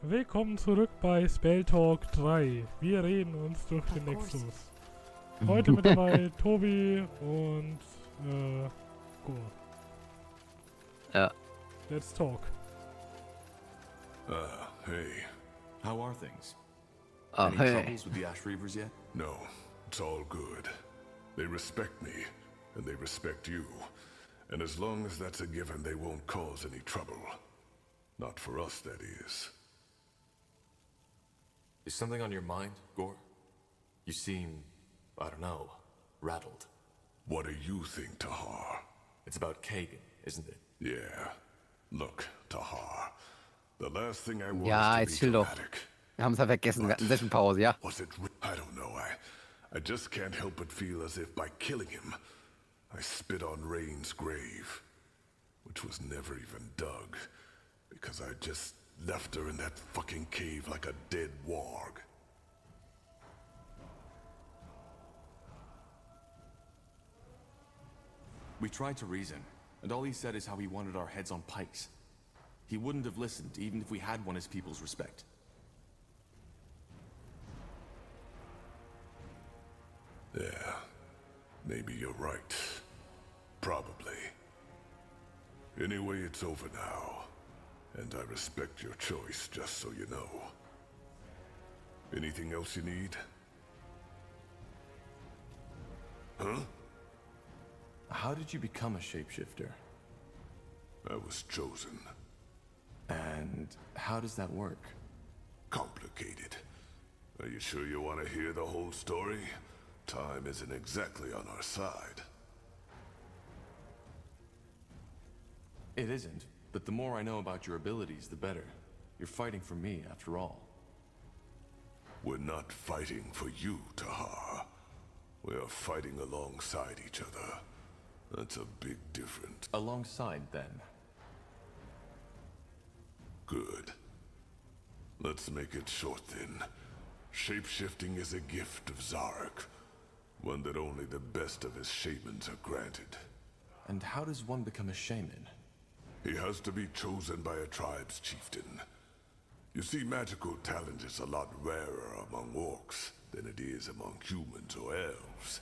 Willkommen zurück bei Spell Talk 3. Wir reden uns durch den Nexus. Heute mit dabei Tobi und Go. Ja. Let's talk. Hey. How are things? Oh, Any hey. troubles with the Ash Reavers yet? No, it's all good. They respect me, and they respect you. And as long as that's a given, they won't cause any trouble. Not for us, that is. Is something on your mind, Gore? You seem, I don't know, rattled. What do you think, Tahar? It's about Kagan, isn't it? Yeah. Look, Tahar. The last thing I want Ja, is jetzt to chill be doch. dramatic. Wir haben es ja vergessen, wir hatten Zwischenpause, ja? Was it? I don't know. I just can't help but feel as if by killing him, I spit on Rain's grave, which was never even dug, because I just left her in that fucking cave like a dead warg. We tried to reason, and all he said is how he wanted our heads on pikes. He wouldn't have listened, even if we had won his people's respect. Yeah, maybe you're right. Probably. Anyway, it's over now. And I respect your choice, just so you know. Anything else you need? Huh? How did you become a shapeshifter? I was chosen. And how does that work? Complicated. Are you sure you want to hear the whole story? Time isn't exactly on our side. It isn't, but the more I know about your abilities, the better. You're fighting for me, after all. We're not fighting for you, Tahar. We are fighting alongside each other. That's a big difference. Alongside, then. Good. Let's make it short then. Shapeshifting is a gift of Zarek. One that only the best of his shamans are granted. And how does one become a shaman? He has to be chosen by a tribe's chieftain. You see, magical talent is a lot rarer among orcs than it is among humans or elves.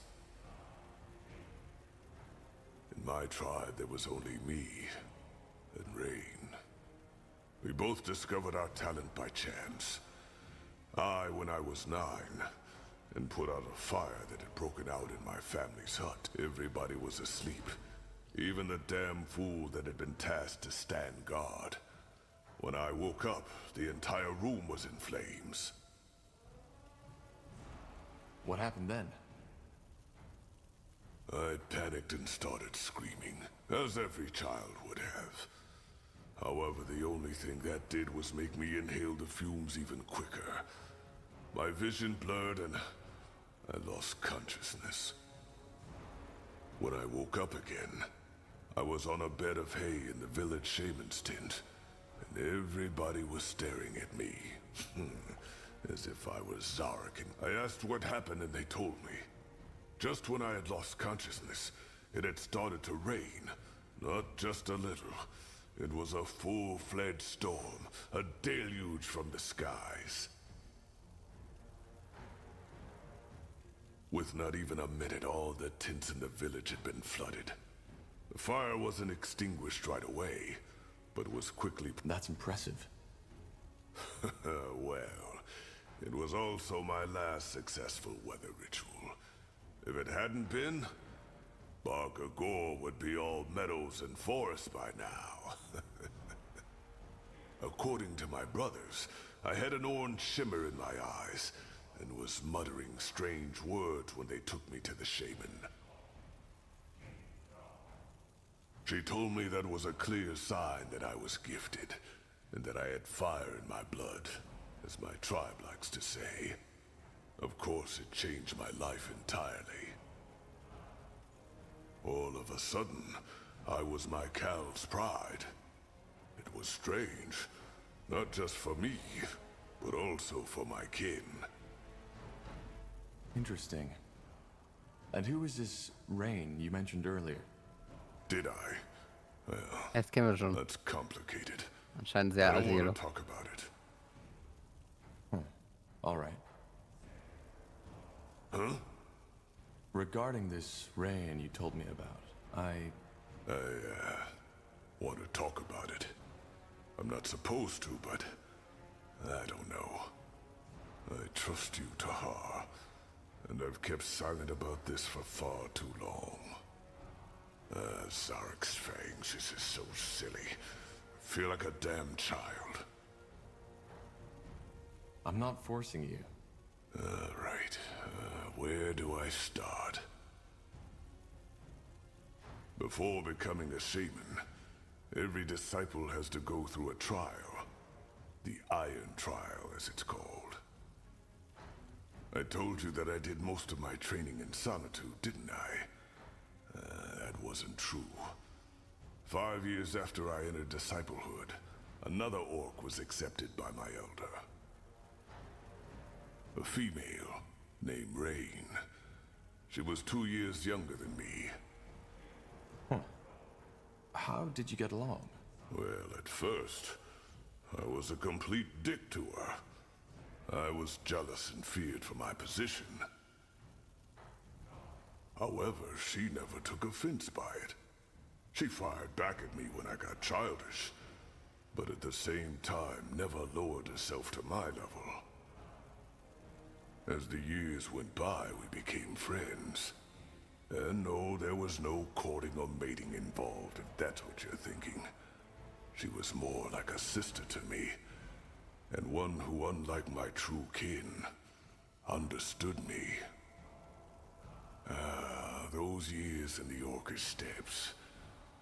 In my tribe, there was only me and Rain. We both discovered our talent by chance. I, when I was 9, and put out a fire that had broken out in my family's hut. Everybody was asleep. Even the damn fool that had been tasked to stand guard. When I woke up, the entire room was in flames. What happened then? I panicked and started screaming, as every child would have. However, the only thing that did was make me inhale the fumes even quicker. My vision blurred and I lost consciousness. When I woke up again, I was on a bed of hay in the village shaman's tent, and everybody was staring at me, as if I was Zarek. I asked what happened and they told me. Just when I had lost consciousness, it had started to rain. Not just a little. It was a full-fledged storm, a deluge from the skies. With not even a minute, all the tents in the village had been flooded. The fire wasn't extinguished right away, but was quickly... That's impressive. Well, it was also my last successful weather ritual. If it hadn't been, Barker Gore would be all meadows and forests by now. According to my brothers, I had an orange shimmer in my eyes, and was muttering strange words when they took me to the shaman. She told me that was a clear sign that I was gifted, and that I had fire in my blood, as my tribe likes to say. Of course, it changed my life entirely. All of a sudden, I was my Cal's pride. It was strange, not just for me, but also for my kin. Interesting. And who is this Rain you mentioned earlier? Did I? Well, Das kennen wir schon. that's complicated. Anscheinend I sehr don't alte want jedoch. to talk about it. All right. Huh? Regarding this rain you told me about, I want to talk about it. I'm not supposed to, but I don't know. I trust you, Tahar, and I've kept silent about this for far too long. Zarek's fangs, this is so silly. I feel like a damn child. I'm not forcing you. Right. Where do I start? Before becoming a shaman, every disciple has to go through a trial. The Iron Trial, as it's called. I told you that I did most of my training in solitude, didn't I? That wasn't true. 5 years after I entered disciplehood, another orc was accepted by my elder. A female named Rain. She was 2 years younger than me. How did you get along? Well, at first, I was a complete dick to her. I was jealous and feared for my position. However, she never took offense by it. She fired back at me when I got childish, but at the same time never lowered herself to my level. As the years went by, we became friends. And no, there was no courting or mating involved, if that's what you're thinking. She was more like a sister to me, and one who, unlike my true kin, understood me. Those years in the Orcish steppes,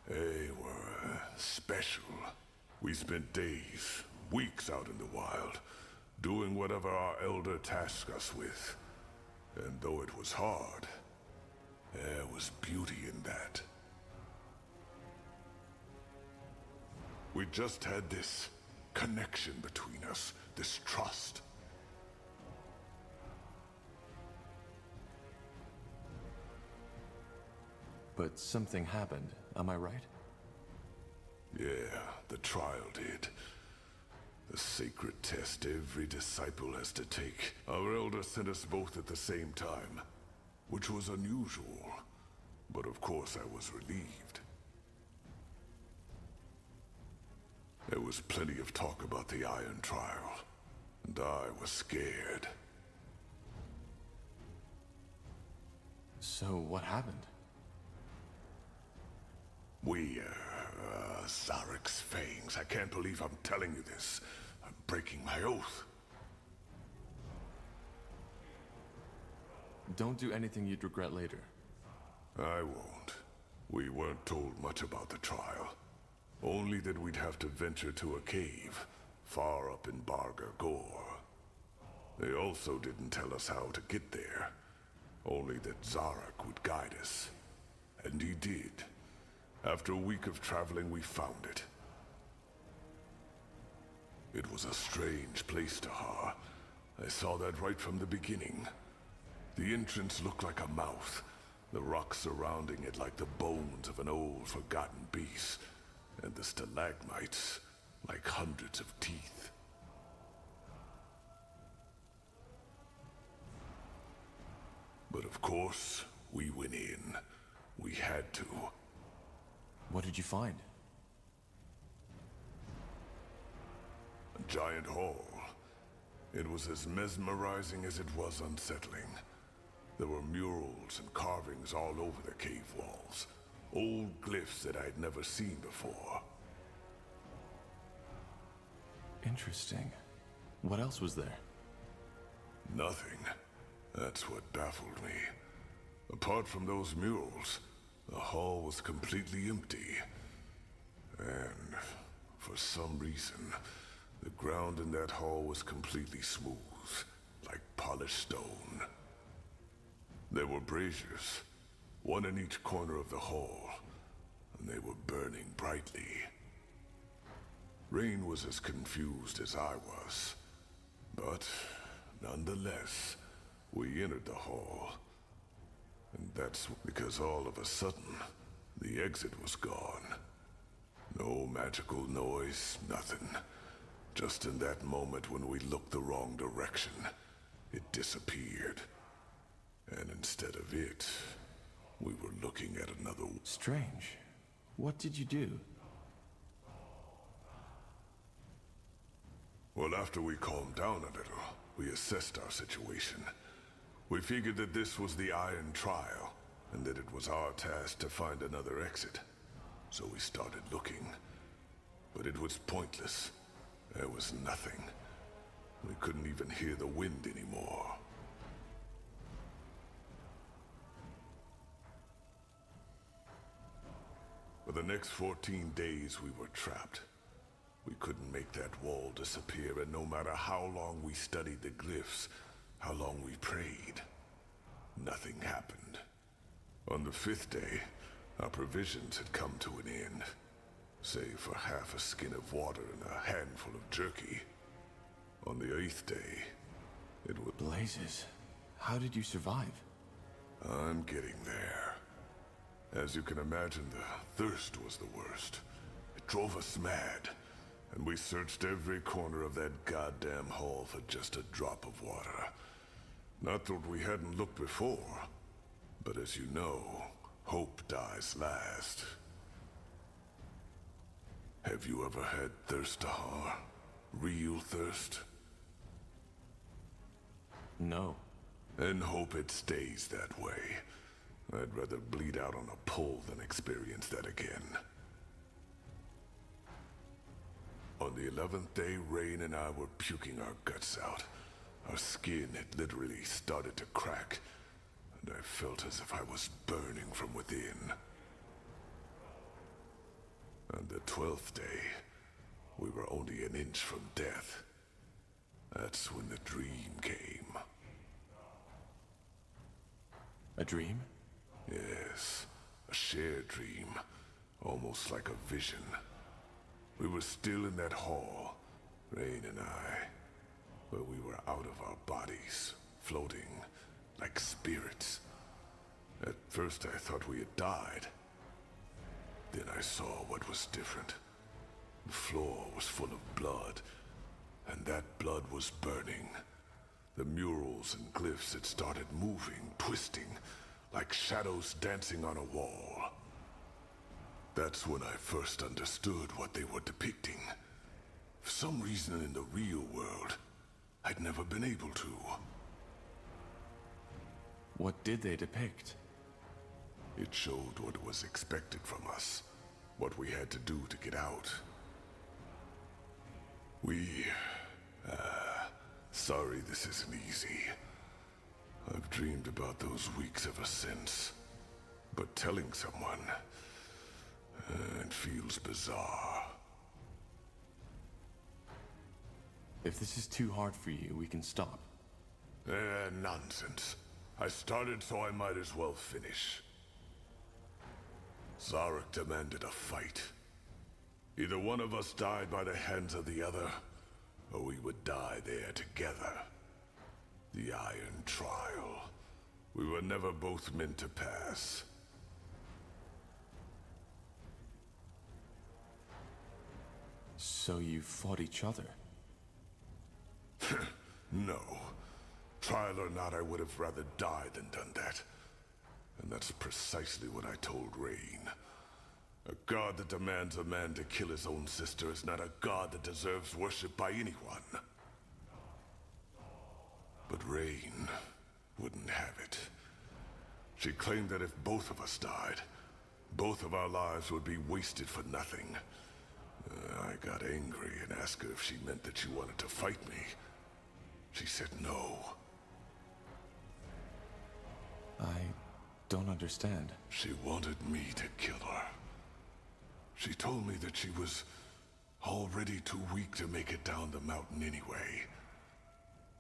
they were special. We spent days, weeks out in the wild, doing whatever our elder tasked us with. And though it was hard, there was beauty in that. We just had this connection between us, this trust. But something happened, am I right? Yeah, the trial did. The sacred test every disciple has to take. Our elder sent us both at the same time, which was unusual. But of course I was relieved. There was plenty of talk about the Iron Trial, and I was scared. So what happened? Zarek's fangs. I can't believe I'm telling you this. I'm breaking my oath. Don't do anything you'd regret later. I won't. We weren't told much about the trial. Only that we'd have to venture to a cave, far up in Barga Gore. They also didn't tell us how to get there. Only that Zarek would guide us. And he did. After a week of traveling, we found it. It was a strange place, Tahar. I saw that right from the beginning. The entrance looked like a mouth, the rocks surrounding it like the bones of an old, forgotten beast, and the stalagmites like hundreds of teeth. But of course, we went in. We had to. What did you find? A giant hall. It was as mesmerizing as it was unsettling. There were murals and carvings all over the cave walls. Old glyphs that I'd never seen before. Interesting. What else was there? Nothing. That's what baffled me. Apart from those murals, the hall was completely empty. And for some reason, the ground in that hall was completely smooth, like polished stone. There were braziers, one in each corner of the hall, and they were burning brightly. Rain was as confused as I was, but nonetheless, we entered the hall. And that's because all of a sudden, the exit was gone. No magical noise, nothing. Just in that moment when we looked the wrong direction, it disappeared. And instead of it, we were looking at another... Strange. What did you do? Well, after we calmed down a little, we assessed our situation. We figured that this was the Iron Trial, and that it was our task to find another exit. So we started looking. But it was pointless. There was nothing. We couldn't even hear the wind anymore. For the next 14 days, we were trapped. We couldn't make that wall disappear, and no matter how long we studied the glyphs, how long we prayed, nothing happened. On the 5th day, our provisions had come to an end, save for half a skin of water and a handful of jerky. On the 8th day, it was... Blazes. How did you survive? I'm getting there. As you can imagine, the thirst was the worst. It drove us mad, and we searched every corner of that goddamn hall for just a drop of water. Not that we hadn't looked before, but as you know, hope dies last. Have you ever had thirst, Tahar? Real thirst? No. And hope it stays that way. I'd rather bleed out on a pole than experience that again. On the 11th day, Rain and I were puking our guts out. Our skin had literally started to crack, and I felt as if I was burning from within. On the 12th day, we were only an inch from death. That's when the dream came. A dream? Yes, a shared dream, almost like a vision. We were still in that hall, Rain and I, where we were out of our bodies, floating like spirits. At first I thought we had died. Then I saw what was different. The floor was full of blood, and that blood was burning. The murals and glyphs had started moving, twisting, like shadows dancing on a wall. That's when I first understood what they were depicting. For some reason in the real world, I'd never been able to. What did they depict? It showed what was expected from us, what we had to do to get out. Sorry this isn't easy. I've dreamed about those weeks ever since. But telling someone, it feels bizarre. If this is too hard for you, we can stop. Nonsense. I started, so I might as well finish. Zarek demanded a fight. Either one of us died by the hands of the other, or we would die there together. The Iron Trial. We were never both meant to pass. So you fought each other? No. Trial or not, I would have rather died than done that. And that's precisely what I told Rain. A god that demands a man to kill his own sister is not a god that deserves worship by anyone. But Rain wouldn't have it. She claimed that if both of us died, both of our lives would be wasted for nothing. I got angry and asked her if she meant that she wanted to fight me. She said no. I don't understand. She wanted me to kill her. She told me that she was already too weak to make it down the mountain anyway.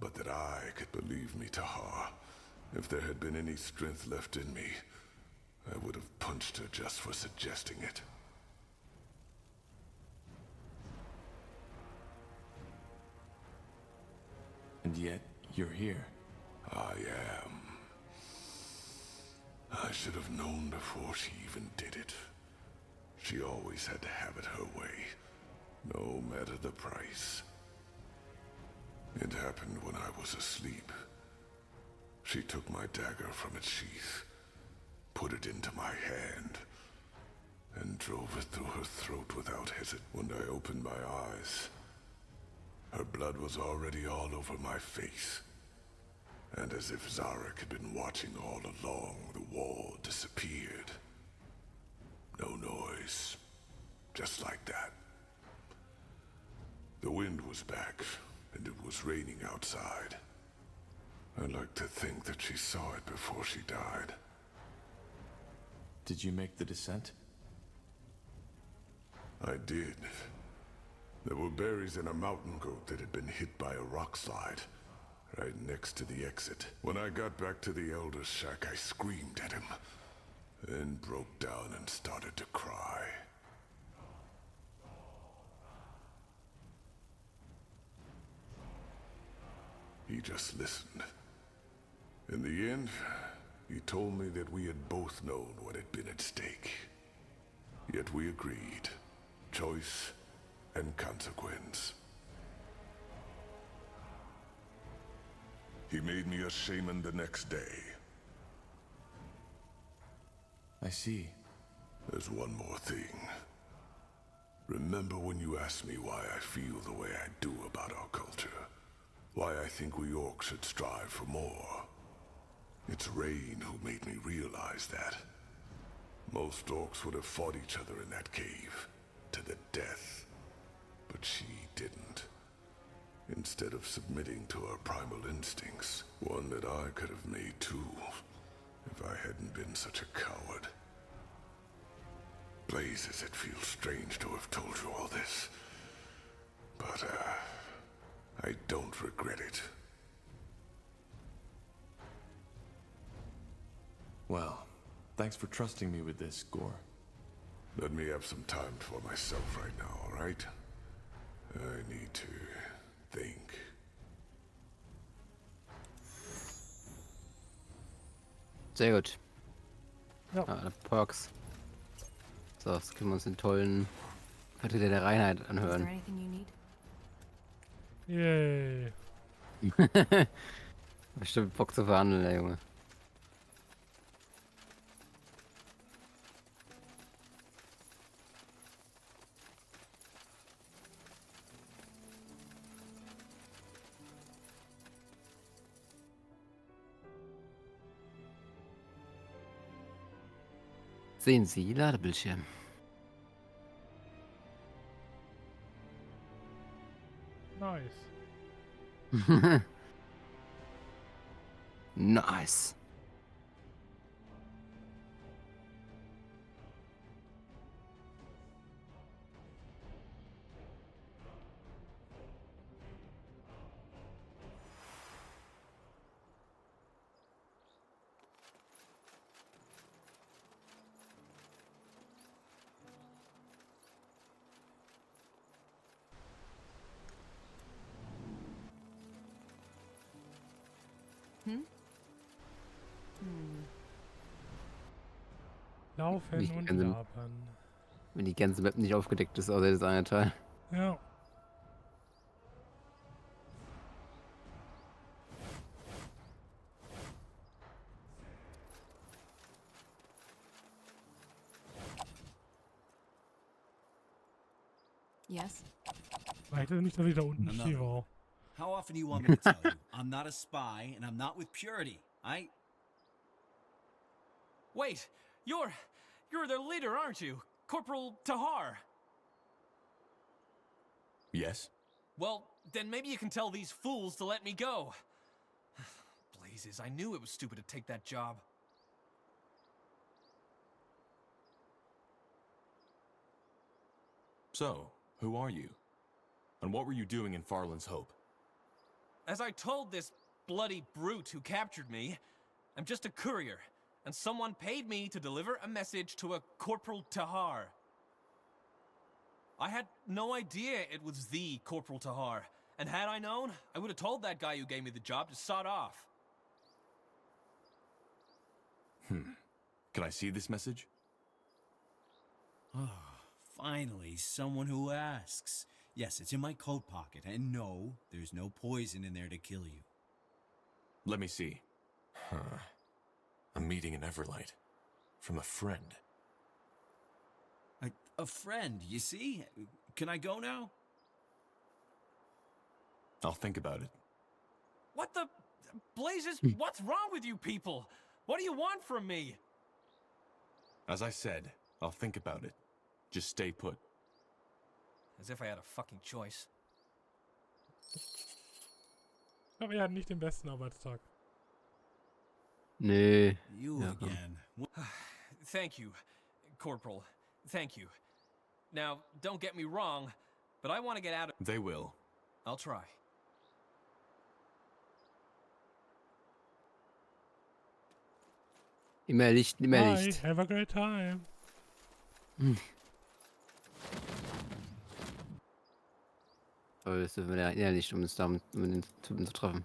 But that I could believe me, Tahar. If there had been any strength left in me, I would have punched her just for suggesting it. And yet, you're here. I am. I should have known before she even did it. She always had to have it her way, no matter the price. It happened when I was asleep, She took my dagger from its sheath, put it into my hand, and drove it through her throat without hesitation. When I opened my eyes, her blood was already all over my face. And as if Zarek had been watching all along, the wall disappeared. No noise. Just like that. The wind was back, and it was raining outside. I like to think that she saw it before she died. Did you make the descent? I did. There were berries in a mountain goat that had been hit by a rock slide, right next to the exit. When I got back to the Elder's shack, I screamed at him, then broke down and started to cry. He just listened. In the end, he told me that we had both known what had been at stake. Yet we agreed. Choice and consequence. He made me a shaman the next day. I see. There's one more thing. Remember when you asked me why I feel the way I do about our culture? Why I think we orcs should strive for more? It's Rain who made me realize that. Most orcs would have fought each other in that cave, to the death. But she didn't. Instead of submitting to her primal instincts, one that I could have made too, if I hadn't been such a coward. Blazes, it feels strange to have told you all this. But, I don't regret it. Well, thanks for trusting me with this, Gore. Let me have some time for myself right now, all right? I need to think. Sehr gut. Ja. Ah, Perks. So, jetzt können wir uns den tollen Vertreter der Reinheit Is anhören. there anything you need? Yay. Bestimmt Bock zu verhandeln, der Junge. Sehen Sie Ladebildschirm. Nice. Nice. Laufen Nicht und ganz im- labern. Wenn die ganze Map nicht aufgedeckt ist, außer das eine Teil. Ja. Yes? Reicht es nicht, dass ich da unten stehe? Wow. How often do you want me to tell you? I'm not a spy, and I'm not with Purity. Wait, you're their leader, aren't you? Corporal Tahar. Yes? Well, then maybe you can tell these fools to let me go. Blazes, I knew it was stupid to take that job. So, who are you? And what were you doing in Farland's Hope? As I told this bloody brute who captured me, I'm just a courier, and someone paid me to deliver a message to a Corporal Tahar. I had no idea it was the Corporal Tahar, and had I known, I would have told that guy who gave me the job to sod off. Can I see this message? Oh, finally, someone who asks. Yes, it's in my coat pocket, and no, there's no poison in there to kill you. Let me see. Huh. A meeting in Everlight. From a friend. A friend, you see? Can I go now? I'll think about it. What the blazes? What's wrong with you people? What do you want from me? As I said, I'll think about it. Just stay put. As if I had a fucking choice. Aber er hat nicht den besten Arbeitstag. Nee. You Ja. again. Thank you, Corporal. Thank you. Now, don't get me wrong, but I want to get out of... They will. I'll try. Immer Licht, immer Bye, Licht. have a great time. Aber das dürfen wir ja nicht, um uns damit um den Typen zu treffen.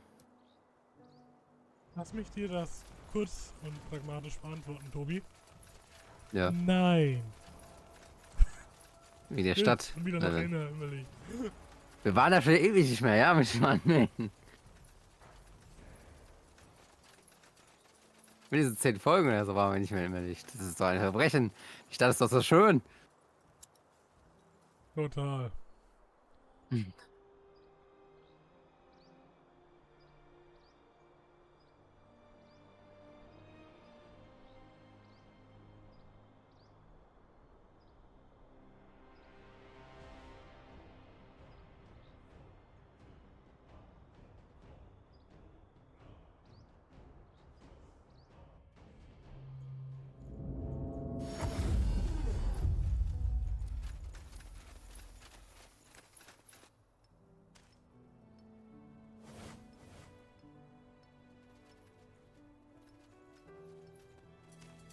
Lass mich dir das kurz und pragmatisch beantworten, Tobi. Ja, Nein. wie der Stadt. Schon wieder noch einer überlegt. Wir waren da schon ewig nicht mehr, ja, mit dem Anmelden. Mindestens 10 Folgen oder so waren wir nicht mehr immer Licht. Das ist doch ein Verbrechen. Die Stadt ist doch so schön. Total.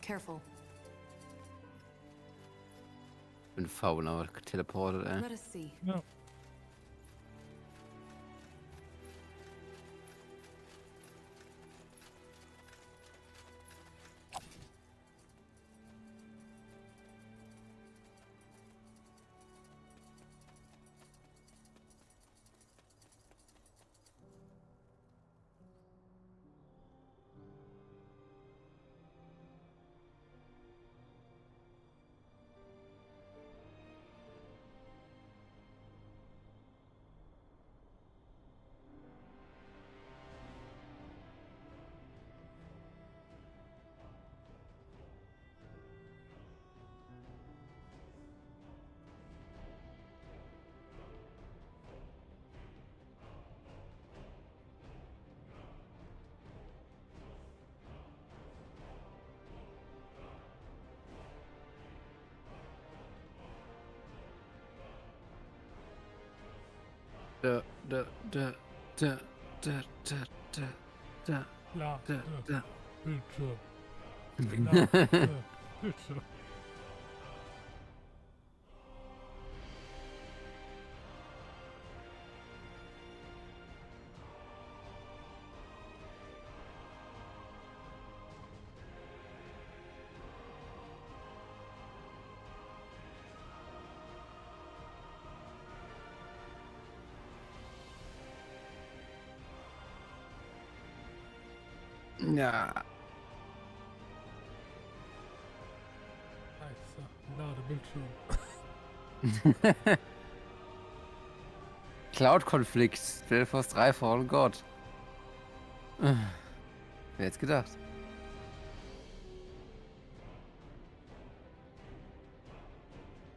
Careful. Bin faul, aber teleportet, ey. Let us see. Ja. Da. La, Da. Bildschirm. La, Bildschirm. Ja. Scheiße. Lade Bildschirm. Cloud-Konflikt. Spellforce 3 Fallen God. Wer hätte es gedacht?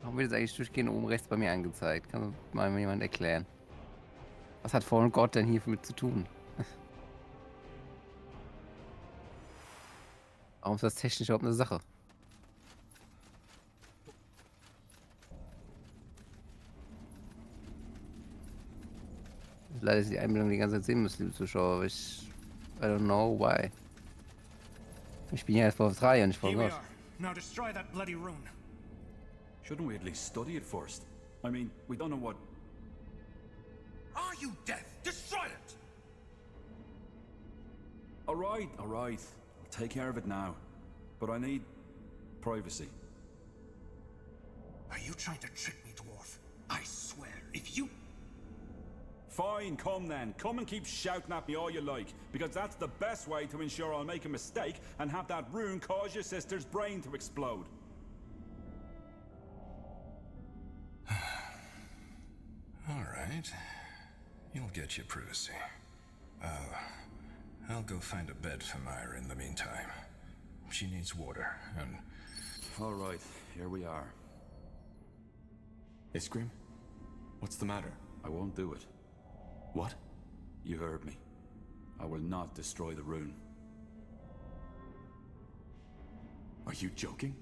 Warum wird es eigentlich durchgehend oben rechts bei mir angezeigt? Kann mal jemand erklären? Was hat Fallen God denn hier mit zu tun? Warum ist das technisch überhaupt eine Sache? Leider ist die Einblendung die ganze Zeit sehen müssen, liebe Zuschauer, aber I don't know why. Ich bin ja erst auf 3 und nicht vor Here we Gott. are. Now destroy that bloody rune. Shouldn't we at least study it first? I mean, we don't know what... Are you deaf? Destroy it! Alright. I'll take care of it now. But I need... privacy. Are you trying to trick me, dwarf? I swear, if you... Fine, come then. Come and keep shouting at me all you like, because that's the best way to ensure I'll make a mistake and have that rune cause your sister's brain to explode. All right. You'll get your privacy. I'll go find a bed for Myra in the meantime. She needs water, and... All right, here we are. Iskrim? What's the matter? I won't do it. What? You heard me. I will not destroy the rune. Are you joking?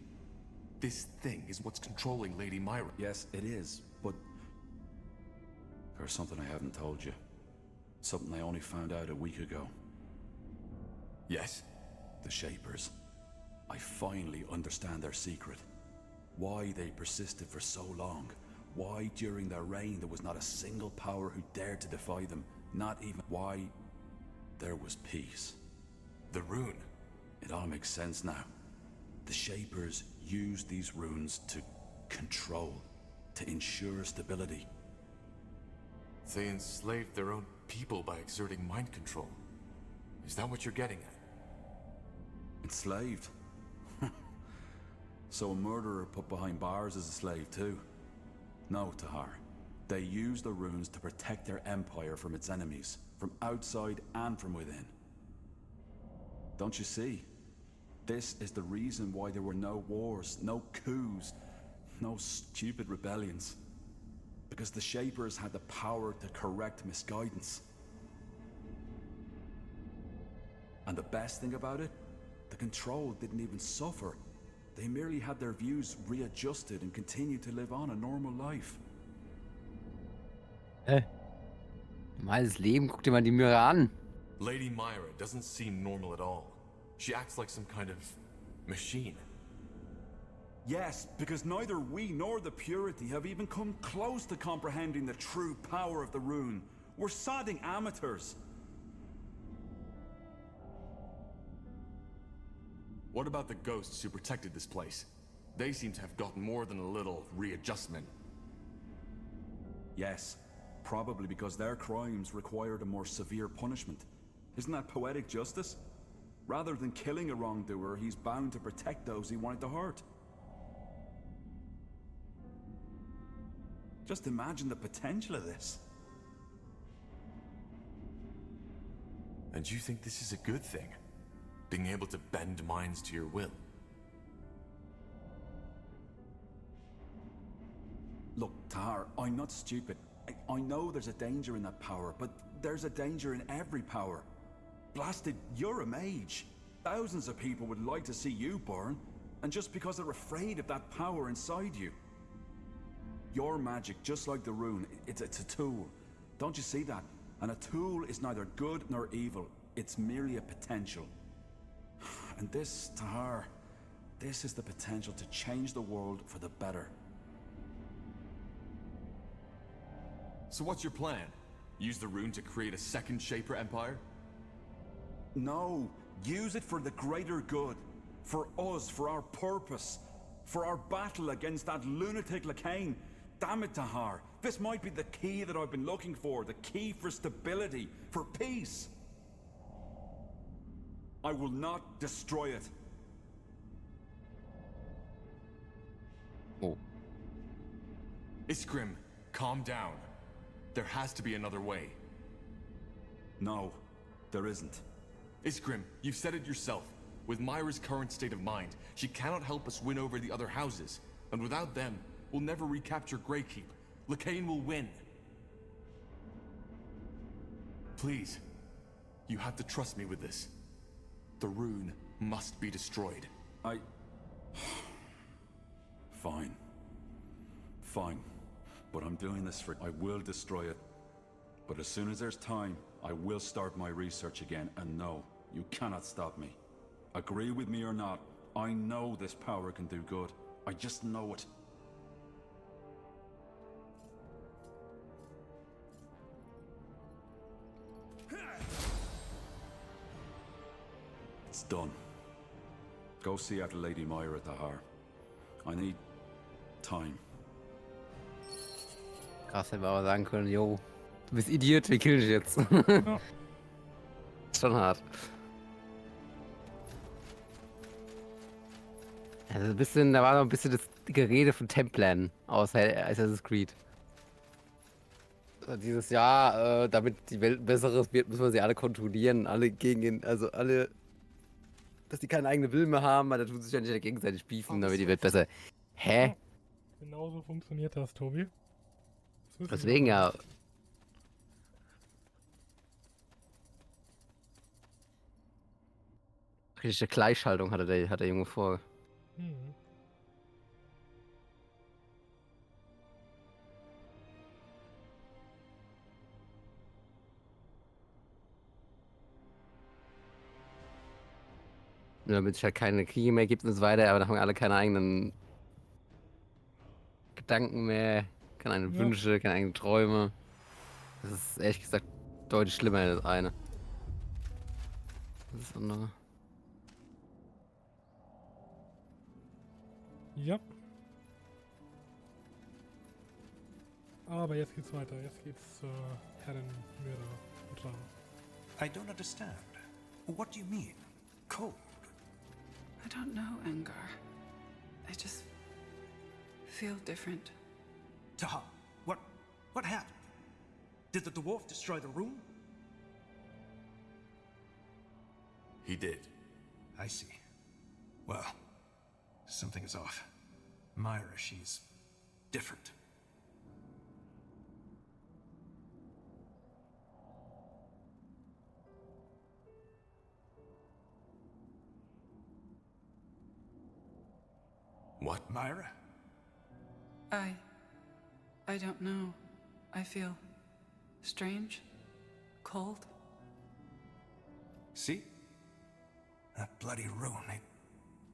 This thing is what's controlling Lady Myra. Yes, it is, but... there's something I haven't told you. Something I only found out a week ago. Yes? The Shapers. I finally understand their secret. Why they persisted for so long. Why during their reign there was not a single power who dared to defy them. Not even why there was peace. The rune. It all makes sense now. The Shapers used these runes to control, to ensure stability. They enslaved their own people by exerting mind control. Is that what you're getting at? Enslaved? So a murderer put behind bars is a slave too? No, Tahar. They use the runes to protect their empire from its enemies, from outside and from within. Don't you see? This is the reason why there were no wars, no coups, no stupid rebellions. Because the Shapers had the power to correct misguidance. And the best thing about it? The control didn't even suffer. They merely had their views readjusted and continued to live on a normal life. Normales Leben, guck dir mal die Möhre an. Lady Myra doesn't seem normal at all. She acts like some kind of machine. Yes, because neither we nor the Purity have even come close to comprehending the true power of the rune. We're sodding amateurs. What about the ghosts who protected this place? They seem to have gotten more than a little readjustment. Yes, probably because their crimes required a more severe punishment. Isn't that poetic justice? Rather than killing a wrongdoer, he's bound to protect those he wanted to hurt. Just imagine the potential of this. And you think this is a good thing? Being able to bend minds to your will? Look, Tahar, I'm not stupid. I know there's a danger in that power, but there's a danger in every power. Blasted, you're a mage. Thousands of people would like to see you burn, and just because they're afraid of that power inside you. Your magic, just like the rune, it's a tool. Don't you see that? And a tool is neither good nor evil. It's merely a potential. And this, Tahar, this is the potential to change the world for the better. So what's your plan? Use the rune to create a second Shaper empire? No, use it for the greater good. For us, for our purpose. For our battle against that lunatic Lacane. Damn it, Tahar. This might be the key that I've been looking for. The key for stability, for peace. I will not destroy it. Oh. Iskrim, calm down. There has to be another way. No, there isn't. Iskrim, you've said it yourself. With Myra's current state of mind, she cannot help us win over the other houses. And without them, we'll never recapture Greykeep. Lacane will win. Please, you have to trust me with this. The rune must be destroyed. Fine. Fine. But I'm doing this for... I will destroy it. But as soon as there's time, I will start my research again. And no, you cannot stop me. Agree with me or not, I know this power can do good. I just know it. It's done. Go see after Lady Myra, Tahar. I need time. Krass, hätte man aber sagen können, jo, Du bist Idiot, wir killen dich jetzt. Ja. Ist schon hart. Also ein bisschen, da war noch ein bisschen das Gerede von Templern aus Assassin's Creed. Dieses Jahr, damit die Welt besseres wird, müssen wir sie alle kontrollieren, alle gegen ihn, also alle, dass die keinen eigenen Willen mehr haben, weil da tun sich ja nicht gegenseitig beefen, damit die Welt besser. Hä? Genauso funktioniert das, Tobi. Das Deswegen ja. Richtige Gleichschaltung hat der Junge vor. Mhm. Damit es halt keine Kriege mehr gibt und so weiter, aber da haben wir alle keine eigenen Gedanken mehr, keine eigenen Wünsche, keine eigenen Träume. Das ist ehrlich gesagt deutlich schlimmer als das eine. Das andere. Ja. Aber jetzt geht's weiter. Jetzt geht's zur Herrin Mira dran. I don't understand. What do you mean? Cold? I don't know, Angar. I just feel different. Tahar, what happened? Did the dwarf destroy the room? He did. I see. Well, something is off. Myra, she's different. What? Myra? I don't know. I feel strange, cold. See? That bloody rune, it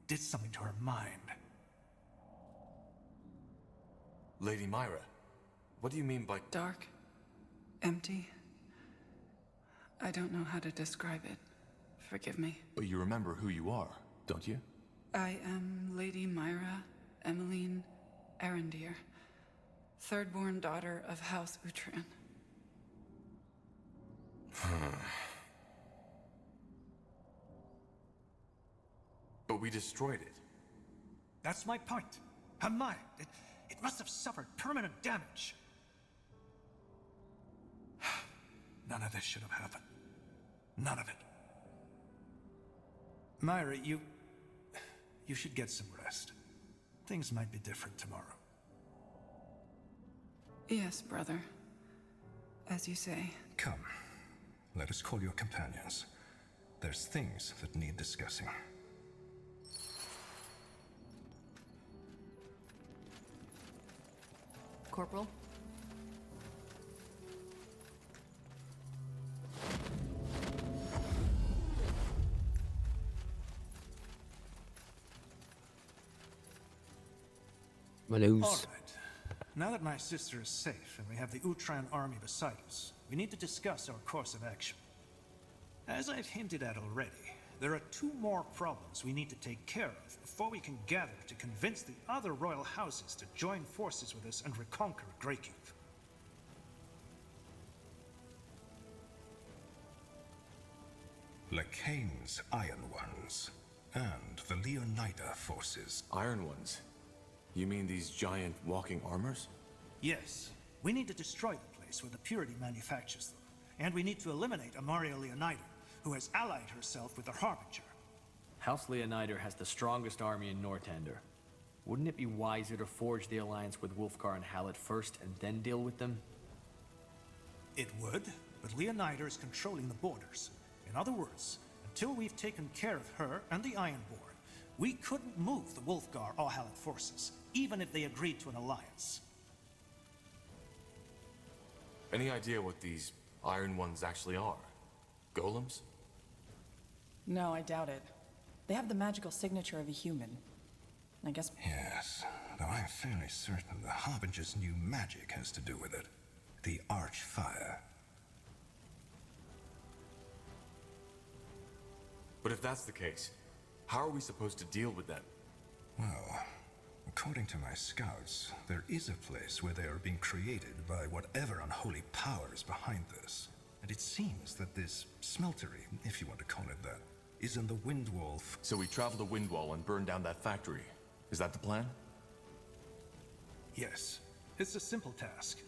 did something to her mind. Lady Myra, what do you mean by... Dark, empty. I don't know how to describe it. Forgive me. But you remember who you are, don't you? I am Lady Myra Emmeline Arendir, third-born daughter of House Uhtred. But we destroyed it. That's my point. Her mind, it must have suffered permanent damage. None of this should have happened. None of it. Myra, you should get some rest. Things might be different tomorrow. Yes, brother. As you say. Come, let us call your companions. There's things that need discussing. Corporal? My nose. All right. Now that my sister is safe and we have the Uhtred army beside us, we need to discuss our course of action. As I've hinted at already, there are two more problems we need to take care of before we can gather to convince the other royal houses to join forces with us and reconquer Greykeep. Lekain's Iron Ones and the Leonida forces. Iron Ones? You mean these giant walking armors? Yes. We need to destroy the place where the Purity manufactures them. And we need to eliminate Amaria Leonida, who has allied herself with the Harbinger. House Leonida has the strongest army in Northander. Wouldn't it be wiser to forge the alliance with Wulfgar and Hallett first and then deal with them? It would, but Leonida is controlling the borders. In other words, until we've taken care of her and the Ironborn, we couldn't move the Wulfgar or Hallett forces, even if they agreed to an alliance. Any idea what these Iron Ones actually are? Golems? No, I doubt it. They have the magical signature of a human. I guess... Yes, though I'm fairly certain the Harbinger's new magic has to do with it. The Archfire. But if that's the case, how are we supposed to deal with them? Well, According to my scouts, there is a place where they are being created by whatever unholy power is behind this. And it seems that this smeltery, if you want to call it that, is in the Windwall. So we travel to Windwall and burn down that factory. Is that the plan? Yes. It's a simple task,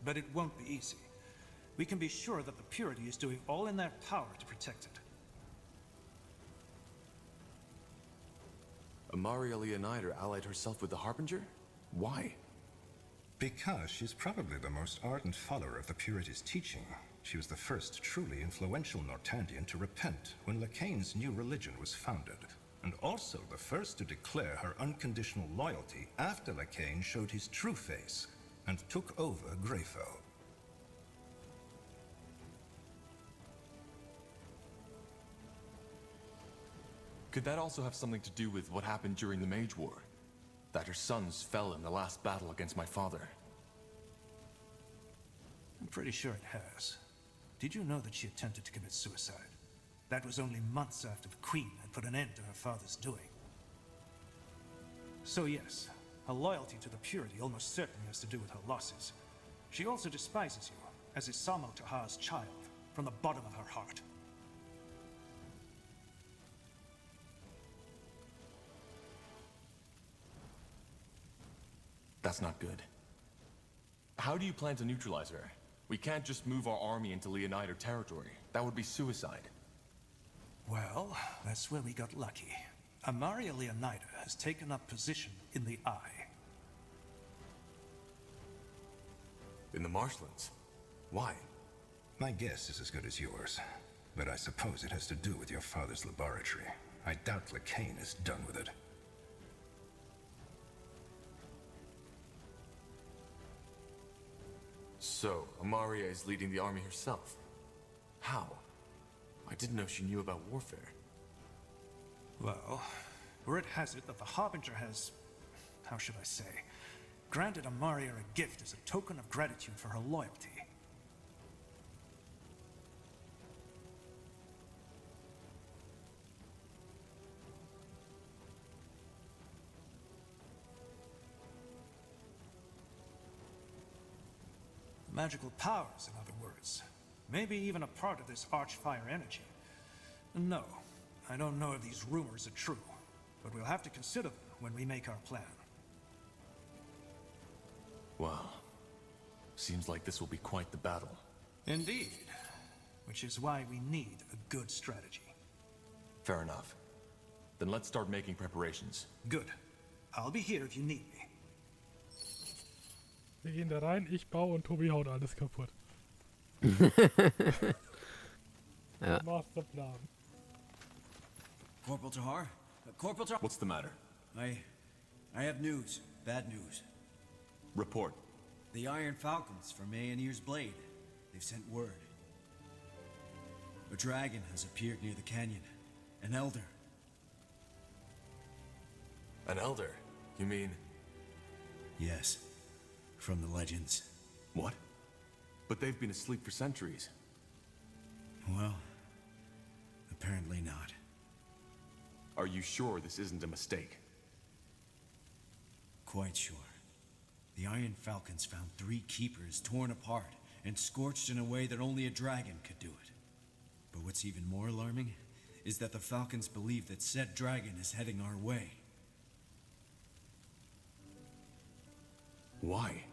but it won't be easy. We can be sure that the Purity is doing all in their power to protect it. Amaria Leonider allied herself with the Harbinger? Why? Because she's probably the most ardent follower of the Purity's teaching. She was the first truly influential Nortandian to repent when Lakane's new religion was founded, and also the first to declare her unconditional loyalty after Lakane showed his true face and took over Greyfell. Could that also have something to do with what happened during the Mage War? That her sons fell in the last battle against my father? I'm pretty sure it has. Did you know that she attempted to commit suicide? That was only months after the Queen had put an end to her father's doing. So yes, her loyalty to the Purity almost certainly has to do with her losses. She also despises you, as is Samo Tahars' child, from the bottom of her heart. That's not good. How do you plan to neutralize her? We can't just move our army into Leonider territory. That would be suicide. Well, that's where we got lucky. Amaria Leonider has taken up position in the Eye. In the marshlands? Why? My guess is as good as yours, but I suppose it has to do with your father's laboratory. I doubt Lakane is done with it. So, Amaria is leading the army herself. How? I didn't know she knew about warfare. Well, word has it that the Harbinger has, how should I say, granted Amaria a gift as a token of gratitude for her loyalty. Magical powers, in other words. Maybe even a part of this Archfire energy. No, I don't know if these rumors are true, but we'll have to consider them when we make our plan. Well, seems like this will be quite the battle. Indeed, which is why we need a good strategy. Fair enough. Then let's start making preparations. Good. I'll be here if you need me. Wir gehen da rein, ich baue und Tobi haut alles kaputt. Ja. Masterplan. Corporal Tahar? Corporal Tahar? What's the matter? I have news. Bad news. Report. The Iron Falcons from Aenir's Blade. They've sent word. A dragon has appeared near the canyon. An elder. An elder? You mean... Yes. From the legends. What? But they've been asleep for centuries. Well, apparently not. Are you sure this isn't a mistake? Quite sure. The Iron Falcons found 3 keepers torn apart and scorched in a way that only a dragon could do it. But what's even more alarming is that the Falcons believe that said dragon is heading our way. Why?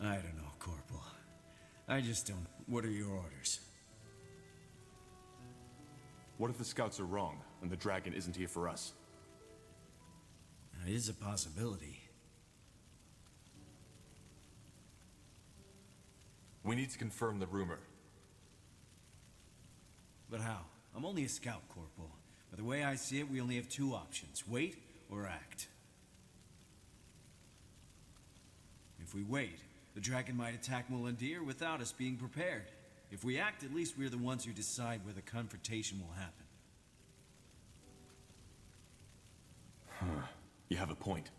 I don't know, Corporal. I just don't... What are your orders? What if the scouts are wrong, and the dragon isn't here for us? That is a possibility. We need to confirm the rumor. But how? I'm only a scout, Corporal. But the way I see it, we only have 2 options. Wait or act. If we wait, the dragon might attack Mulandir without us being prepared. If we act, at least we're the ones who decide where the confrontation will happen. Huh. You have a point.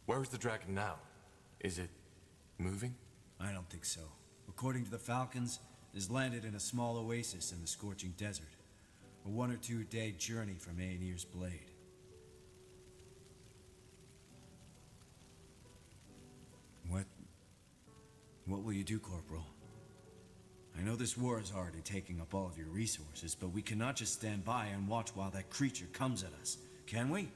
Where is the dragon now? Is it moving? I don't think so. According to the Falcons, it has landed in a small oasis in the scorching desert. A 1 or 2 day journey from Aenir's Blade. What will you do, Corporal? I know this war is already taking up all of your resources, but we cannot just stand by and watch while that creature comes at us, can we?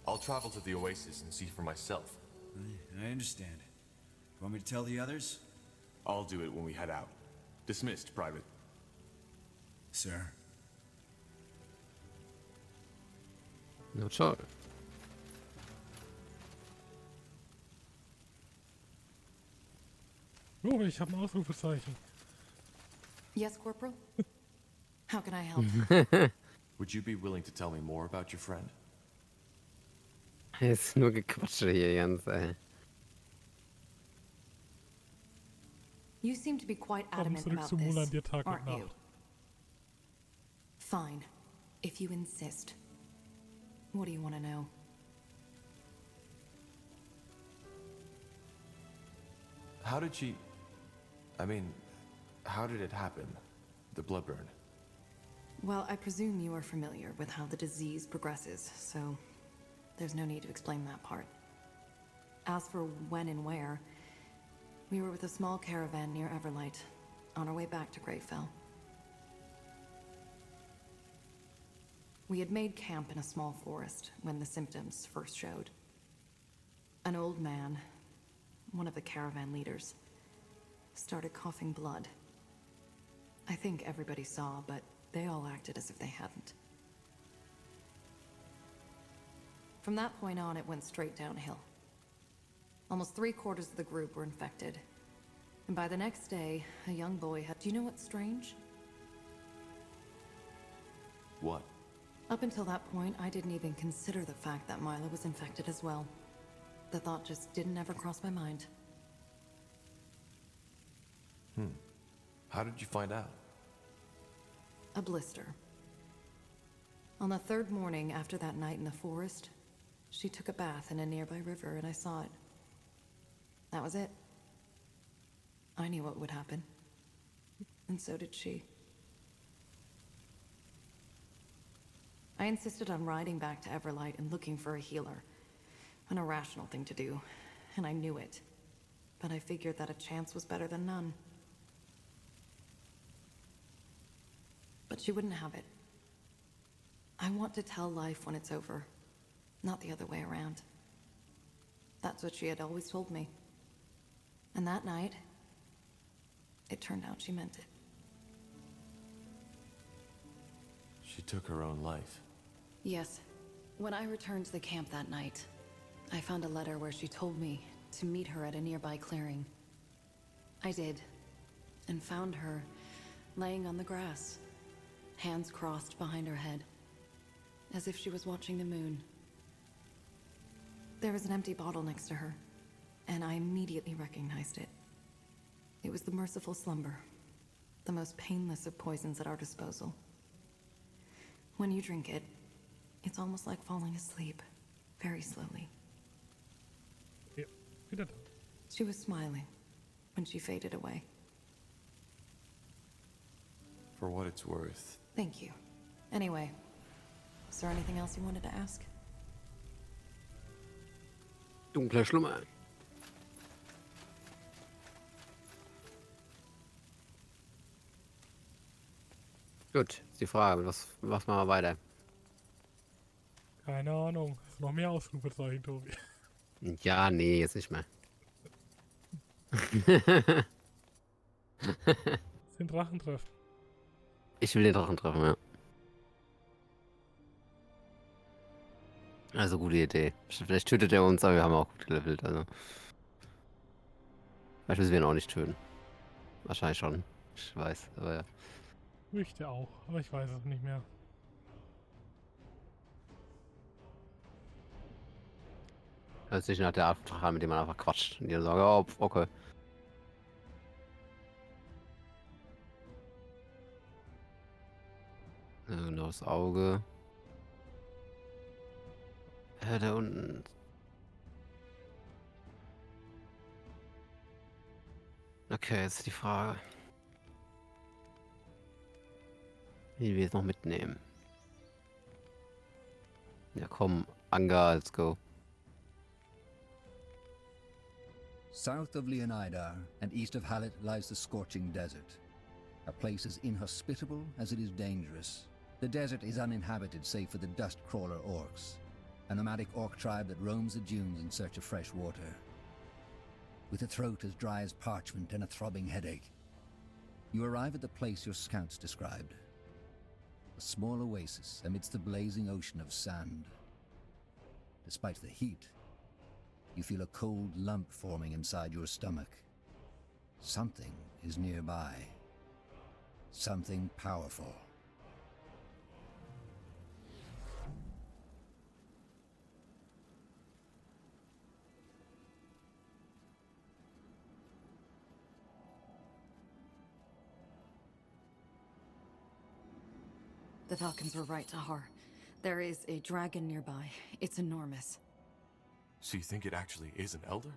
I'll travel to the Oasis and see for myself. I understand. Want me to tell the others? I'll do it when we head out. Dismissed, Private. Sir. Na toll. Oh, ich habe ein Ausrufezeichen. Yes, Corporal? How can I help? Would you be willing to tell me more about your friend? Ist nur Gequatsche hier ganz, ey. You seem to be quite Komm adamant zurück about zum this, Monat, dir Tag und aren't you? Nacht. Fine, if you insist. What do you want to know? How did she... I mean, how did it happen? The blood burn? Well, I presume you are familiar with how the disease progresses, so there's no need to explain that part. As for when and where, we were with a small caravan near Everlight, on our way back to Greatfell. We had made camp in a small forest when the symptoms first showed. An old man, one of the caravan leaders, started coughing blood. I think everybody saw, but they all acted as if they hadn't. From that point on, it went straight downhill. Almost 3/4 of the group were infected. And by the next day, a young boy had... Do you know what's strange? What? Up until that point, I didn't even consider the fact that Milo was infected as well. The thought just didn't ever cross my mind. How did you find out? A blister. On the 3rd morning after that night in the forest, she took a bath in a nearby river and I saw it. That was it. I knew what would happen. And so did she. I insisted on riding back to Everlight and looking for a healer. An irrational thing to do, and I knew it. But I figured that a chance was better than none. But she wouldn't have it. I want to tell life when it's over, not the other way around. That's what she had always told me. And that night, it turned out she meant it. She took her own life. Yes. When I returned to the camp that night, I found a letter where she told me to meet her at a nearby clearing. I did, and found her laying on the grass, hands crossed behind her head, as if she was watching the moon. There was an empty bottle next to her, and I immediately recognized it. It was the merciful slumber, the most painless of poisons at our disposal. When you drink it, it's almost like falling asleep, very slowly. Ja, wieder da. She was smiling when she faded away. For what it's worth. Thank you. Anyway, is there anything else you wanted to ask? Dunkler Schlummer. Gut, ist die Frage, was machen wir weiter? Keine Ahnung. Ist noch mehr Ausrufezeichen, Tobi. Ja, nee, jetzt nicht mehr. Den Drachen treffen. Ich will den Drachen treffen, ja. Also gute Idee. Vielleicht tötet er uns, aber wir haben auch gut gelevelt, also. Vielleicht müssen wir ihn auch nicht töten. Wahrscheinlich schon. Ich weiß, aber ja. Möchte auch, aber ich weiß es nicht mehr. Hört sich nach der Art von Drache an, mit dem man einfach quatscht. Und die dann sagen, oh, okay. Genau, das Auge. Da unten. Okay, jetzt ist die Frage. Wie wir es noch mitnehmen. Ja komm, Anga, let's go. South of Leonida and east of Hallett lies the scorching desert. A place as inhospitable as it is dangerous. The desert is uninhabited save for the dust-crawler orcs, a nomadic orc tribe that roams the dunes in search of fresh water. With a throat as dry as parchment and a throbbing headache, you arrive at the place your scouts described. A small oasis amidst the blazing ocean of sand. Despite the heat, you feel a cold lump forming inside your stomach. Something is nearby. Something powerful. The Falcons were right, Tahar. There is a dragon nearby. It's enormous. So you think it actually is an elder?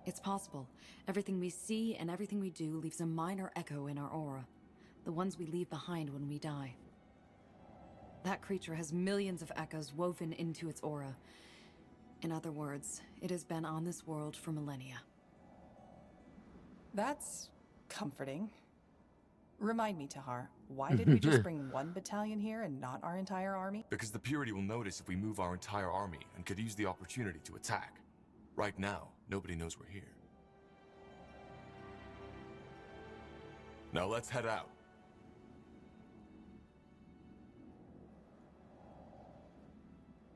It's possible. Everything we see and everything we do leaves a minor echo in our aura. The ones we leave behind when we die. That creature has millions of echoes woven into its aura. In other words, it has been on this world for millennia. That's comforting. Remind me, Tahar, why did we just bring one battalion here and not our entire army? Because the Purity will notice if we move our entire army and could use the opportunity to attack. Right now, nobody knows we're here. Now let's head out.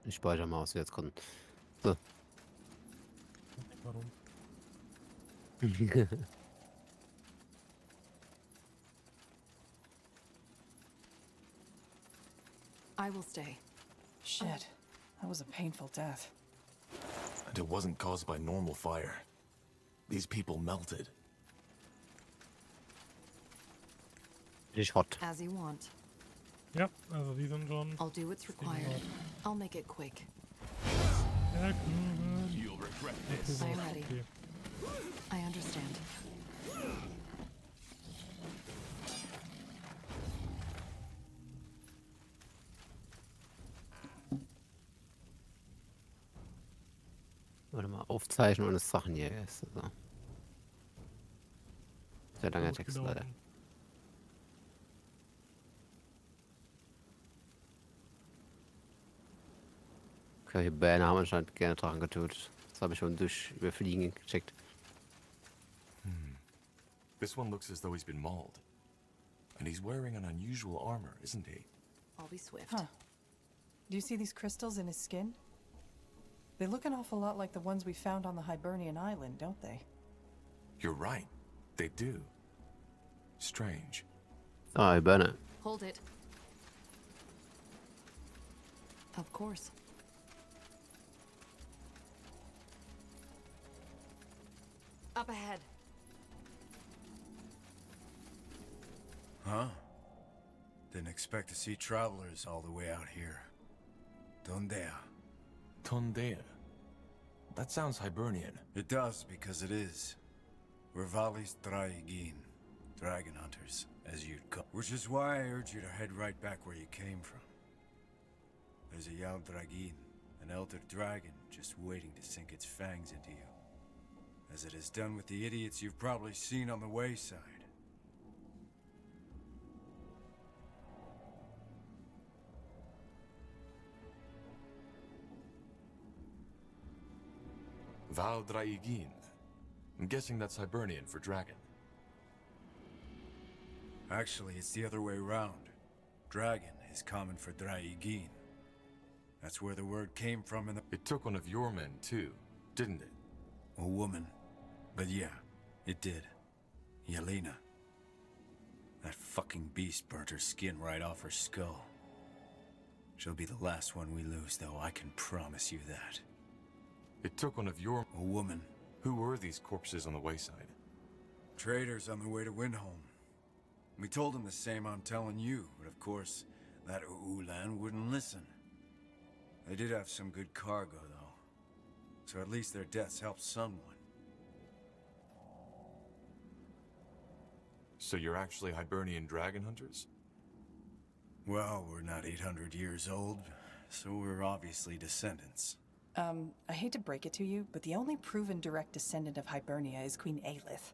Ich speichere mal aus, jetzt kommen. So. Warum? I will stay. Shit, that was a painful death. And it wasn't caused by normal fire. These people melted. Nicht hot. As you want. Ja, also die sind schon. I'll do what's required. I'll make it quick. Ja, cool. You'll regret this. I'm ready. Okay. I understand. Warte mal, Aufzeichnen eines Drachenjägers. Also. Sehr langer Gut Text, gelaufen. leider. Okay, die Bären haben anscheinend gerne Drachen getötet. Das habe ich schon durch Überfliegen gecheckt. This one looks as though he's been mauled. And he's wearing an unusual armor, isn't he? I'll be swift. Huh. Do you see these crystals in his skin? They look an awful lot like the ones we found on the Hibernian island, don't they? You're right. They do. Strange. Oh, I burn it. Hold it. Of course. Up ahead. Huh? Didn't expect to see travelers all the way out here. Dondea. Tondea. That sounds Hibernian. It does, because it is. We're Valis Draigin, dragon hunters, as you'd call. Which is why I urge you to head right back where you came from. There's a Yal Dragin, an elder dragon, just waiting to sink its fangs into you. As it has done with the idiots you've probably seen on the wayside. Val Draigin. I'm guessing that's Hibernian for dragon. Actually, it's the other way around. Dragon is common for Draigin. That's where the word came from in the... It took one of your men, too, didn't it? A woman. But yeah, it did. Yelena. That fucking beast burnt her skin right off her skull. She'll be the last one we lose, though, I can promise you that. It took one of your... A woman. Who were these corpses on the wayside? Traders on their way to Windholm. We told them the same I'm telling you, but of course, that Ulan wouldn't listen. They did have some good cargo, though. So at least their deaths helped someone. So you're actually Hibernian dragon hunters? Well, we're not 800 years old, so we're obviously descendants. I hate to break it to you, but the only proven direct descendant of Hibernia is Queen Aelith.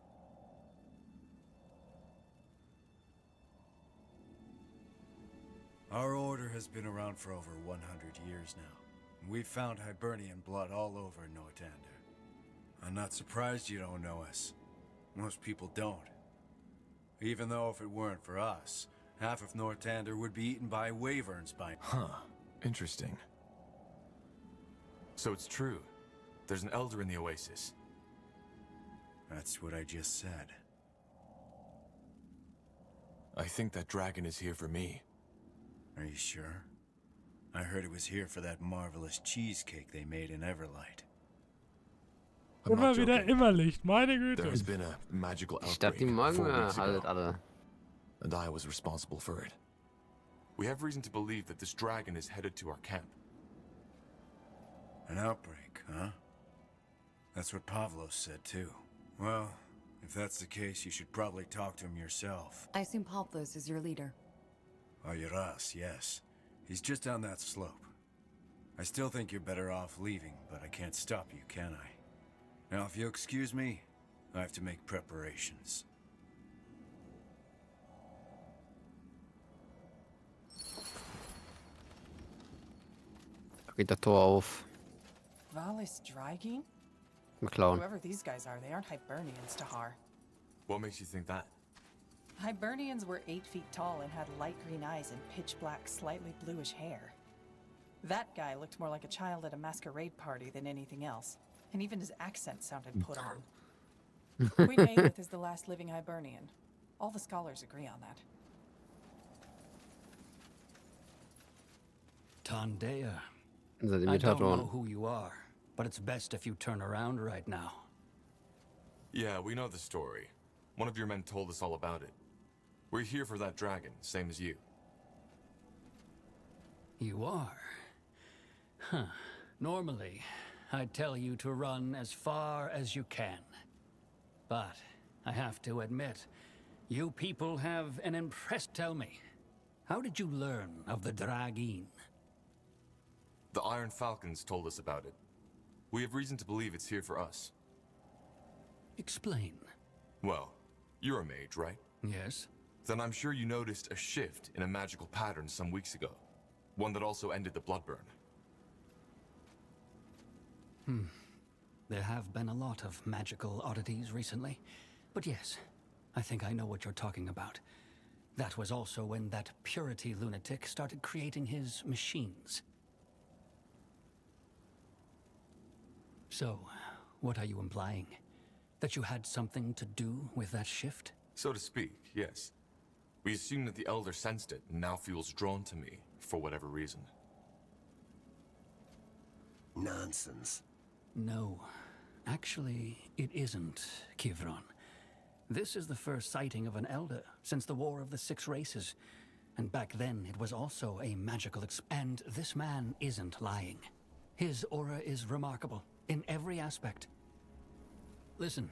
Our order has been around for over 100 years now. We've found Hibernian blood all over Northander. I'm not surprised you don't know us. Most people don't. Even though if it weren't for us, half of Northander would be eaten by wyverns by... Huh. Interesting. So it's true. There's an elder in the oasis. That's what I just said. I think that dragon is here for me. Are you sure? I heard it was here for that marvelous cheesecake they made in Everlight. I'm Immer not wieder joking. Immerlicht, meine Güte. There has been a magical Ich dachte, outbreak die 4 mögen weeks halt ago, alle. and I was responsible for it. We have reason to believe that this dragon is headed to our camp. An outbreak, huh? That's what Pavlos said too. Well, if that's the case, you should probably talk to him yourself. I assume Pavlos is your leader. Ayras, yes. He's just down that slope. I still think you're better off leaving, but I can't stop you, can I? Now, if you'll excuse me, I have to make preparations. Da geht das Tor auf. Valis Drygene? Mal klauen. Whoever these guys are, they aren't Hibernians, Tahar. What makes you think that? Hibernians were 8 feet tall and had light green eyes and pitch black, slightly bluish hair. That guy looked more like a child at a masquerade party than anything else, and even his accent sounded put on. Queen Aelith is the last living Hibernian. All the scholars agree on that. Tandea. Also die I don't know Metatoren. who you are, but it's best if you turn around right now. Yeah, we know the story. One of your men told us all about it. We're here for that dragon, same as you. You are? Huh. Normally, I'd tell you to run as far as you can. But I have to admit, you people have an impressed... Tell me, how did you learn of the Dragine? The Iron Falcons told us about it. We have reason to believe it's here for us. Explain. Well, you're a mage, right? Yes. Then I'm sure you noticed a shift in a magical pattern some weeks ago. One that also ended the bloodburn. There have been a lot of magical oddities recently. But yes, I think I know what you're talking about. That was also when that purity lunatic started creating his machines. So, what are you implying? That you had something to do with that shift? So to speak, yes. We assume that the Elder sensed it and now feels drawn to me, for whatever reason. Nonsense. No. Actually, it isn't, Kivron. This is the first sighting of an Elder since the War of the Six Races. And back then, it was also a magical and this man isn't lying. His aura is remarkable, in every aspect. Listen,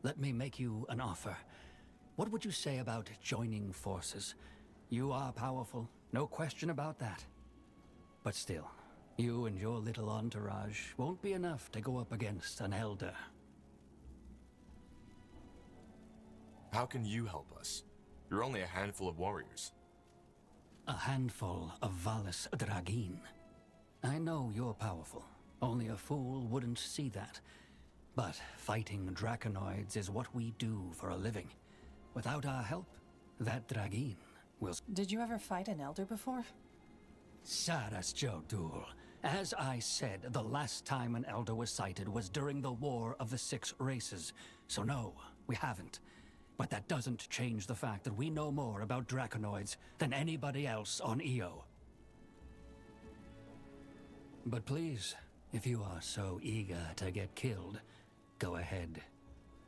let me make you an offer. What would you say about joining forces? You are powerful, no question about that. But still, you and your little entourage won't be enough to go up against an Elder. How can you help us? You're only a handful of warriors. A handful of Valis Dragine. I know you're powerful. Only a fool wouldn't see that. But fighting Draconoids is what we do for a living. Without our help, that Dragine will... Did you ever fight an Elder before? Saras Jodul. As I said, the last time an Elder was sighted was during the War of the Six Races. So no, we haven't. But that doesn't change the fact that we know more about Draconoids than anybody else on EO. But please, if you are so eager to get killed, go ahead.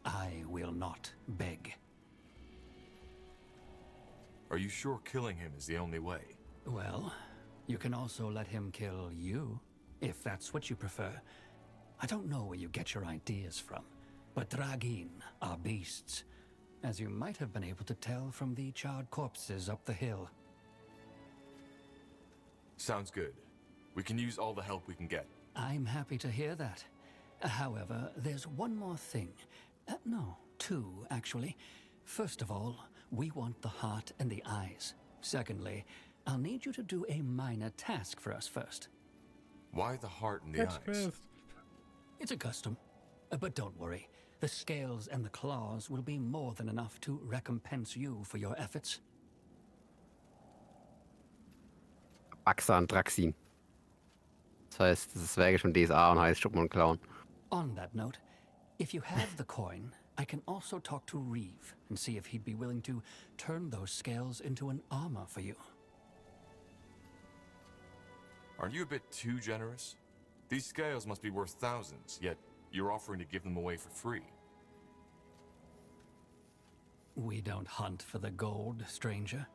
I will not beg. Are you sure killing him is the only way? Well, you can also let him kill you, if that's what you prefer. I don't know where you get your ideas from, but Dragine are beasts, as you might have been able to tell from the charred corpses up the hill. Sounds good. We can use all the help we can get. I'm happy to hear that. However, there's one more thing. No, two, actually. First of all, we want the heart and the eyes. Secondly, I'll need you to do a minor task for us first. Why the heart and the eyes? It's a custom. But don't worry. The scales and the claws will be more than enough to recompense you for your efforts. Baxan Draxin. Das heißt, das ist Zwergisch von DSA und heißt Schuppen und Klauen. On that note, if you have the coin, I can also talk to Reeve and see if he'd be willing to turn those scales into an armor for you. Aren't you a bit too generous? These scales must be worth thousands, yet you're offering to give them away for free. We don't hunt for the gold, stranger.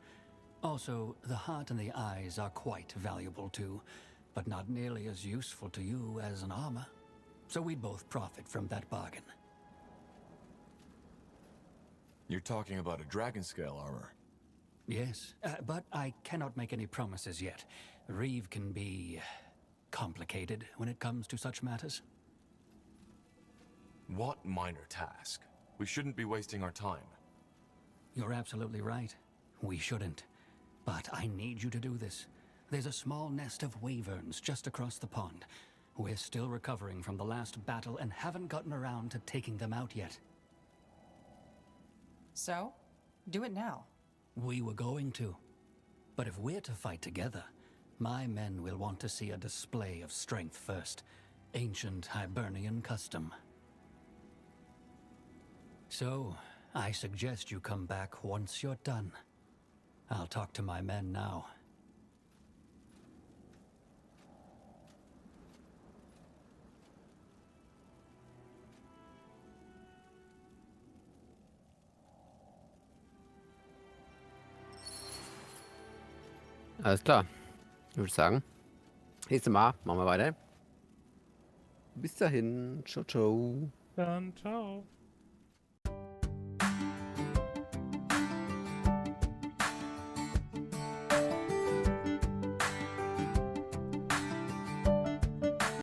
Also, the heart and the eyes are quite valuable too, but not nearly as useful to you as an armor. So we'd both profit from that bargain. You're talking about a dragon scale armor. Yes, but I cannot make any promises yet. Reeve can be complicated when it comes to such matters. What minor task? We shouldn't be wasting our time. You're absolutely right. We shouldn't. But I need you to do this. There's a small nest of wyverns just across the pond. We're still recovering from the last battle and haven't gotten around to taking them out yet. So, do it now. We were going to. But if we're to fight together, my men will want to see a display of strength first. Ancient Hibernian custom. So, I suggest you come back once you're done. I'll talk to my men now. Alles klar. Ich würde sagen, nächstes Mal machen wir weiter. Bis dahin. Ciao, ciao. Dann ciao.